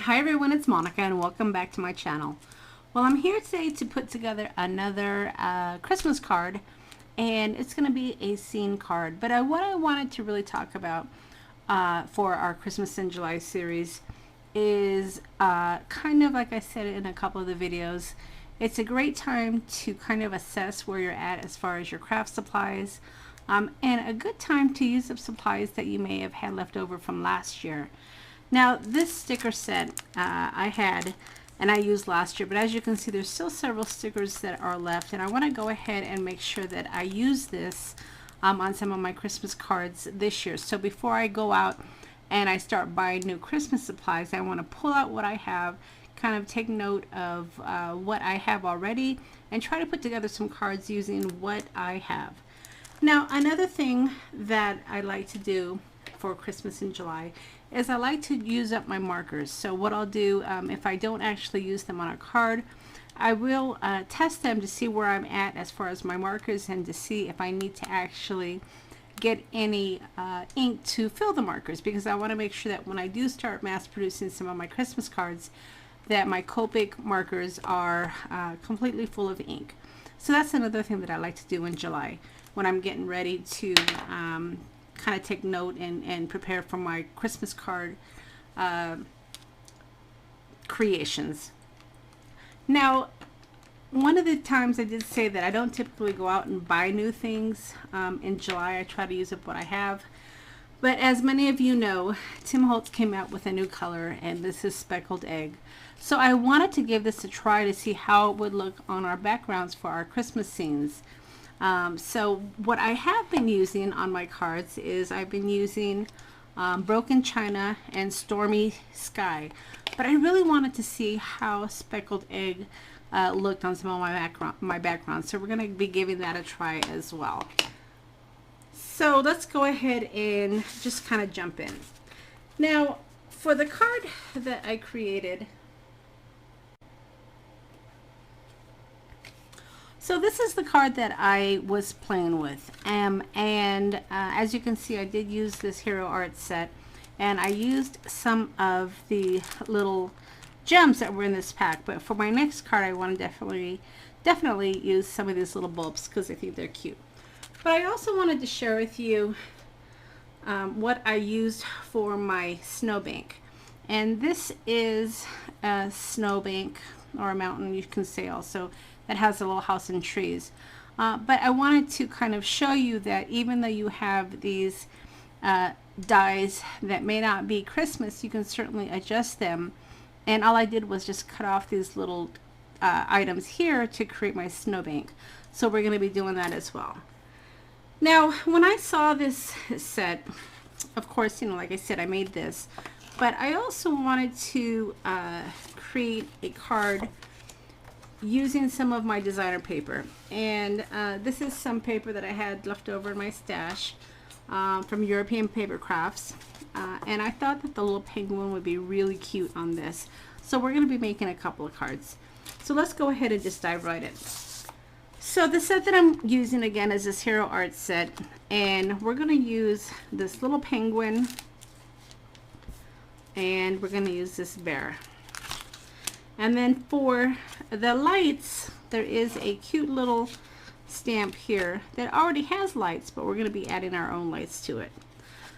Hi everyone, it's Monica and welcome back to my channel. Well, I'm here today to put together another Christmas card, and it's going to be a scene card. But what I wanted to really talk about for our Christmas in July series is kind of like I said in a couple of the videos, it's a great time to kind of assess where you're at as far as your craft supplies, and a good time to use up supplies that you may have had left over from last year. Now, this sticker set I had and I used last year, but as you can see, there's still several stickers that are left, and I want to go ahead and make sure that I use this on some of my Christmas cards this year. So before I go out and I start buying new Christmas supplies, I want to pull out what I have, kind of take note of what I have already, and try to put together some cards using what I have. Now, another thing that I like to do for Christmas in July is I like to use up my markers. So what I'll do, if I don't actually use them on a card, I will test them to see where I'm at as far as my markers, and to see if I need to actually get any ink to fill the markers, because I want to make sure that when I do start mass producing some of my Christmas cards, that my Copic markers are completely full of ink. So that's another thing that I like to do in July when I'm getting ready to kind of take note and prepare for my Christmas card creations. Now, one of the times I did say that I don't typically go out and buy new things in July. I try to use up what I have. But as many of you know, Tim Holtz came out with a new color, and this is Speckled Egg. So I wanted to give this a try to see how it would look on our backgrounds for our Christmas scenes. So what I have been using on my cards is I've been using Broken China and Stormy Sky, but I really wanted to see how Speckled Egg looked on some of my background, so we're going to be giving that a try as well. So let's go ahead and just kind of jump in. Now, for the card that I created, so this is the card that I was playing with, and as you can see, I did use this Hero Art set, and I used some of the little gems that were in this pack. But for my next card, I want to definitely use some of these little bulbs because I think they're cute. But I also wanted to share with you what I used for my snowbank, and this is a snowbank, or a mountain, you can say also, that has a little house and trees. But I wanted to kind of show you that even though you have these dies that may not be Christmas, you can certainly adjust them. And all I did was just cut off these little items here to create my snowbank. So we're going to be doing that as well. Now, when I saw this set, of course, you know, like I said, I made this, but I also wanted to create a card using some of my designer paper, and this is some paper that I had left over in my stash from European Paper Crafts, and I thought that the little penguin would be really cute on this, so we're going to be making a couple of cards. So let's go ahead and just dive right in. So the set that I'm using again is this Hero Art set, and we're going to use this little penguin, and we're going to use this bear. And then for the lights, there is a cute little stamp here that already has lights, but we're going to be adding our own lights to it.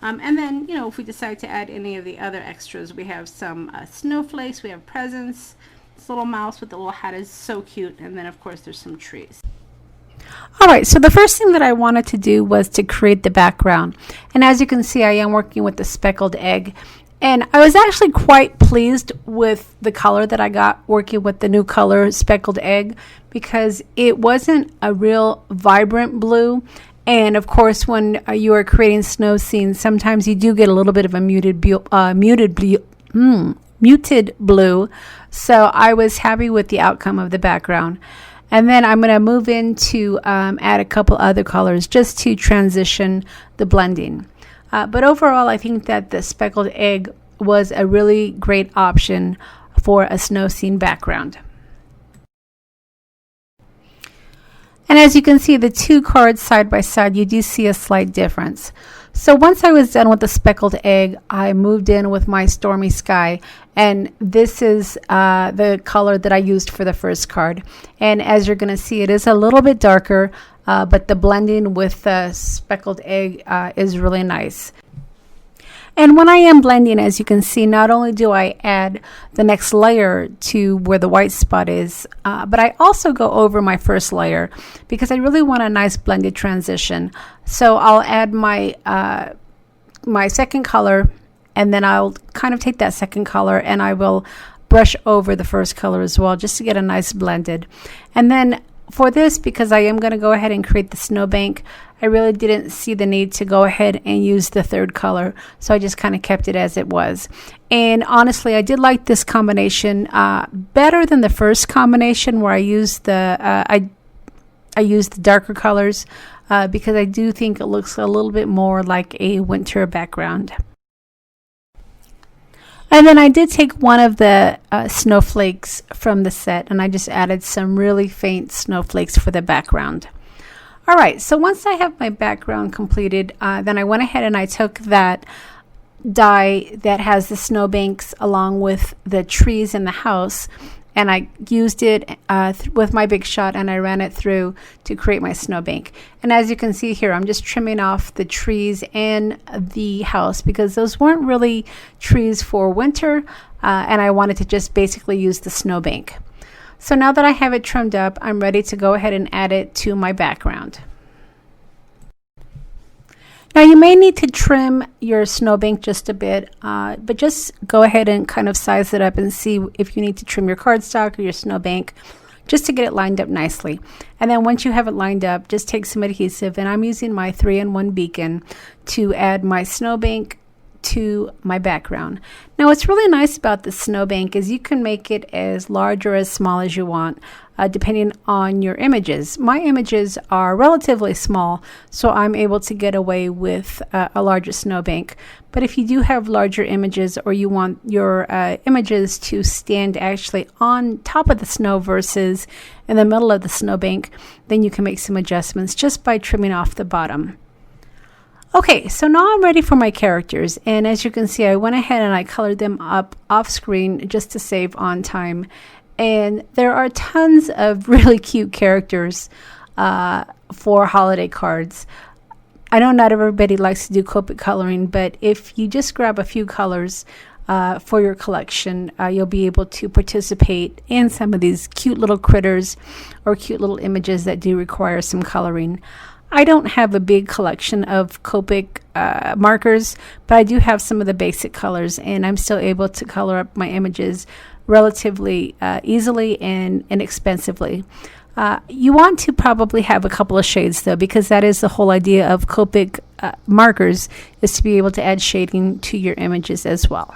And then, you know, if we decide to add any of the other extras, we have some snowflakes, we have presents, this little mouse with the little hat is so cute, and then of course there's some trees. Alright, so the first thing that I wanted to do was to create the background. And as you can see, I am working with the Speckled Egg. And I was actually quite pleased with the color that I got working with the new color Speckled Egg, because it wasn't a real vibrant blue. And of course, when you are creating snow scenes, sometimes you do get a little bit of a muted blue. So I was happy with the outcome of the background. And then I'm going to move into add a couple other colors just to transition the blending. But overall, I think that the Speckled Egg was a really great option for a snow scene background. And as you can see, the two cards side by side, you do see a slight difference. So once I was done with the speckled egg, I moved in with my Stormy Sky, and this is the color that I used for the first card. And as you're going to see, it is a little bit darker, but the blending with the speckled egg is really nice. And when I am blending, as you can see, not only do I add the next layer to where the white spot is, but I also go over my first layer because I really want a nice blended transition. So I'll add my my second color, and then I'll kind of take that second color and I will brush over the first color as well, just to get a nice blended. And then for this, because I am going to go ahead and create the snowbank, I really didn't see the need to go ahead and use the third color, so I just kind of kept it as it was. And honestly, I did like this combination better than the first combination where I used the I used the darker colors because I do think it looks a little bit more like a winter background. And then I did take one of the snowflakes from the set, and I just added some really faint snowflakes for the background. All right, so once I have my background completed, then I went ahead and I took that die that has the snowbanks along with the trees in the house, and I used it with my Big Shot, and I ran it through to create my snowbank. And as you can see here, I'm just trimming off the trees and the house because those weren't really trees for winter, and I wanted to just basically use the snowbank. So now that I have it trimmed up, I'm ready to go ahead and add it to my background. Now you may need to trim your snowbank just a bit, but just go ahead and kind of size it up and see if you need to trim your cardstock or your snowbank just to get it lined up nicely. And then once you have it lined up, just take some adhesive, and I'm using my 3-in-1 beacon to add my snowbank to my background. Now what's really nice about the snowbank is you can make it as large or as small as you want, depending on your images. My images are relatively small, so I'm able to get away with a larger snowbank. But if you do have larger images, or you want your images to stand actually on top of the snow versus in the middle of the snowbank, then you can make some adjustments just by trimming off the bottom. Okay, so now I'm ready for my characters, and as you can see, I went ahead and I colored them up off screen just to save on time. And there are tons of really cute characters for holiday cards. I know not everybody likes to do Copic coloring, but if you just grab a few colors for your collection, you'll be able to participate in some of these cute little critters or cute little images that do require some coloring. I don't have a big collection of Copic markers, but I do have some of the basic colors, and I'm still able to color up my images relatively easily and inexpensively. You want to probably have a couple of shades though, because that is the whole idea of Copic markers, is to be able to add shading to your images as well.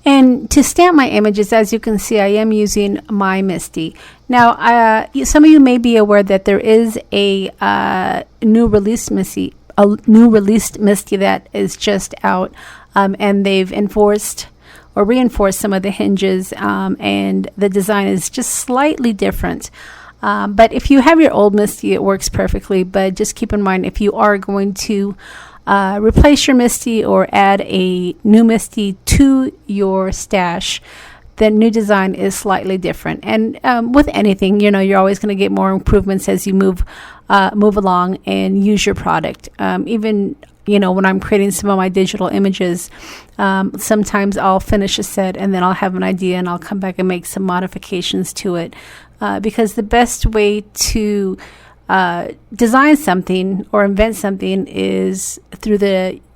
And to stamp my images, as you can see, I am using my MISTI. Now, some of you may be aware that there is a new released MISTI that is just out, and they've enforced or reinforced some of the hinges, and the design is just slightly different. But if you have your old MISTI, it works perfectly. But just keep in mind, if you are going to replace your MISTI or add a new MISTI to your stash, the new design is slightly different. And with anything, you know, you're always going to get more improvements as you move along and use your product. Even, you know, when I'm creating some of my digital images, sometimes I'll finish a set and then I'll have an idea and I'll come back and make some modifications to it, because the best way to design something or invent something is through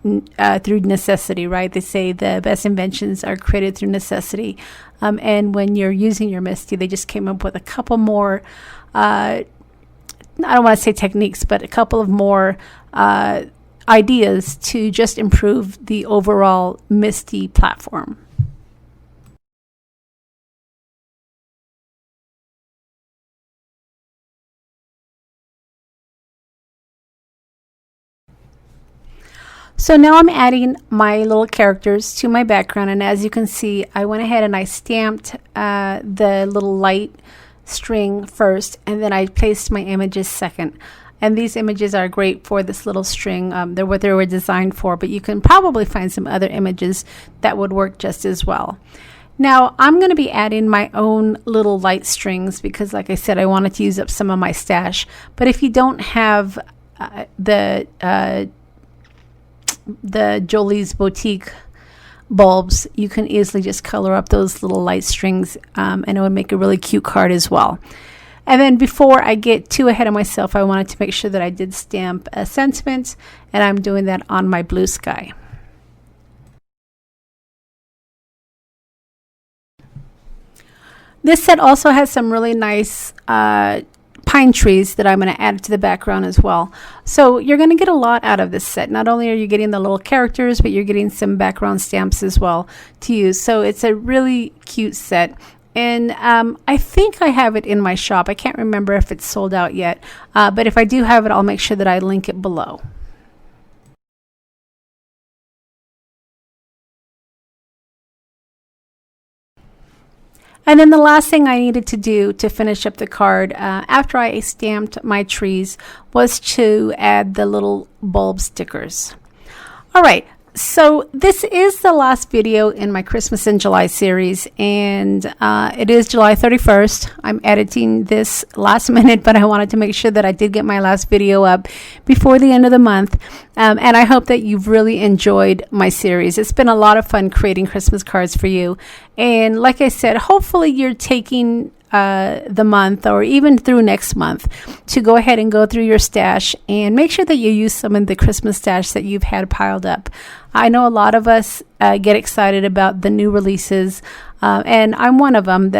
necessity, right? They say the best inventions are created through necessity. And when you're using your MISTI, they just came up with a couple more, I don't want to say techniques, but a couple of more ideas to just improve the overall MISTI platform. So now I'm adding my little characters to my background, and as you can see, I went ahead and I stamped the little light string first, and then I placed my images second. And these images are great for this little string. They're what they were designed for, but you can probably find some other images that would work just as well. Now I'm going to be adding my own little light strings because, like I said, I wanted to use up some of my stash. But if you don't have the Jolie's Boutique bulbs, you can easily just color up those little light strings, and it would make a really cute card as well. And then before I get too ahead of myself, I wanted to make sure that I did stamp a sentiment, and I'm doing that on my blue sky. This set also has some really nice pine trees that I'm going to add to the background as well. So you're going to get a lot out of this set. Not only are you getting the little characters, but you're getting some background stamps as well to use. So it's a really cute set. And I think I have it in my shop. I can't remember if it's sold out yet. But if I do have it, I'll make sure that I link it below. And then the last thing I needed to do to finish up the card after I stamped my trees was to add the little bulb stickers. All right, so this is the last video in my Christmas in July series, and it is July 31st. I'm editing this last minute, but I wanted to make sure that I did get my last video up before the end of the month. And I hope that you've really enjoyed my series. It's been a lot of fun creating Christmas cards for you. And like I said, hopefully you're taking the month or even through next month to go ahead and go through your stash and make sure that you use some of the Christmas stash that you've had piled up. I know a lot of us get excited about the new releases, and I'm one of them,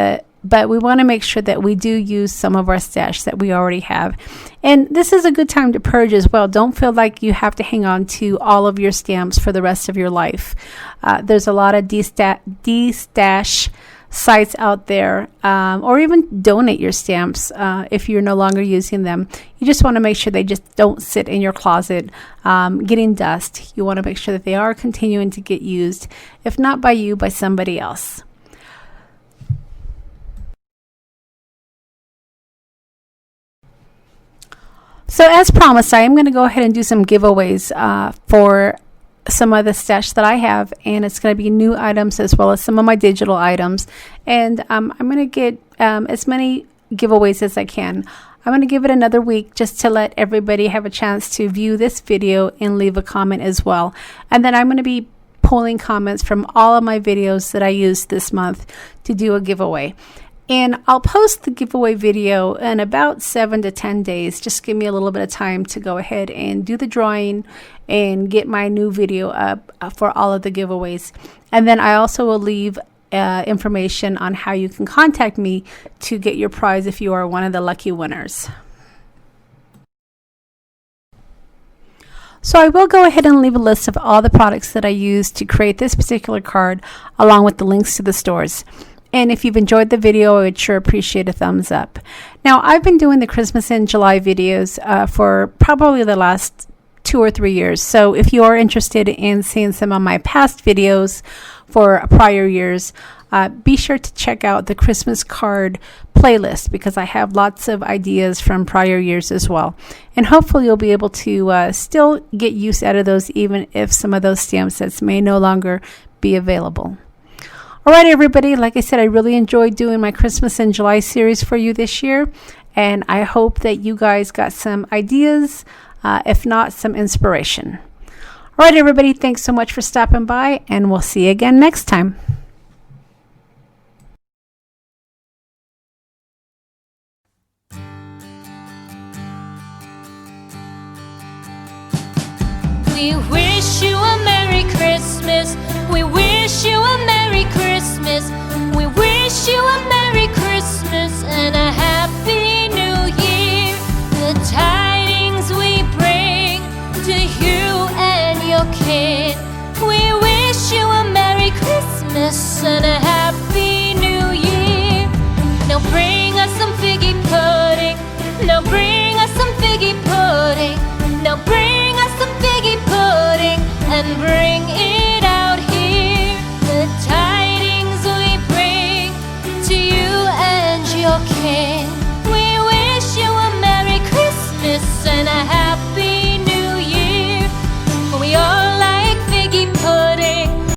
but we want to make sure that we do use some of our stash that we already have. And this is a good time to purge as well. Don't feel like you have to hang on to all of your stamps for the rest of your life. There's a lot of de-stash sites out there, or even donate your stamps if you're no longer using them. You just want to make sure they just don't sit in your closet getting dust. You want to make sure that they are continuing to get used, if not by you, by somebody else. So as promised, I am going to go ahead and do some giveaways for some of the stash that I have, and it's going to be new items as well as some of my digital items. And I'm going to get as many giveaways as I can. I'm going to give it another week just to let everybody have a chance to view this video and leave a comment as well. And then I'm going to be pulling comments from all of my videos that I used this month to do a giveaway. And I'll post the giveaway video in about 7 to 10 days. Just give me a little bit of time to go ahead and do the drawing and get my new video up for all of the giveaways. And then I also will leave information on how you can contact me to get your prize if you are one of the lucky winners. So I will go ahead and leave a list of all the products that I used to create this particular card, along with the links to the stores. And if you've enjoyed the video, I would sure appreciate a thumbs up. Now, I've been doing the Christmas in July videos for probably the last 2 or 3 years. So if you are interested in seeing some of my past videos for prior years, be sure to check out the Christmas card playlist, because I have lots of ideas from prior years as well. And hopefully you'll be able to still get use out of those, even if some of those stamp sets may no longer be available. All right, everybody, like I said, I really enjoyed doing my Christmas in July series for you this year, and I hope that you guys got some ideas, if not some inspiration. All right, everybody, thanks so much for stopping by, and we'll see you again next time. We wish you a Merry Christmas. We wish you a Merry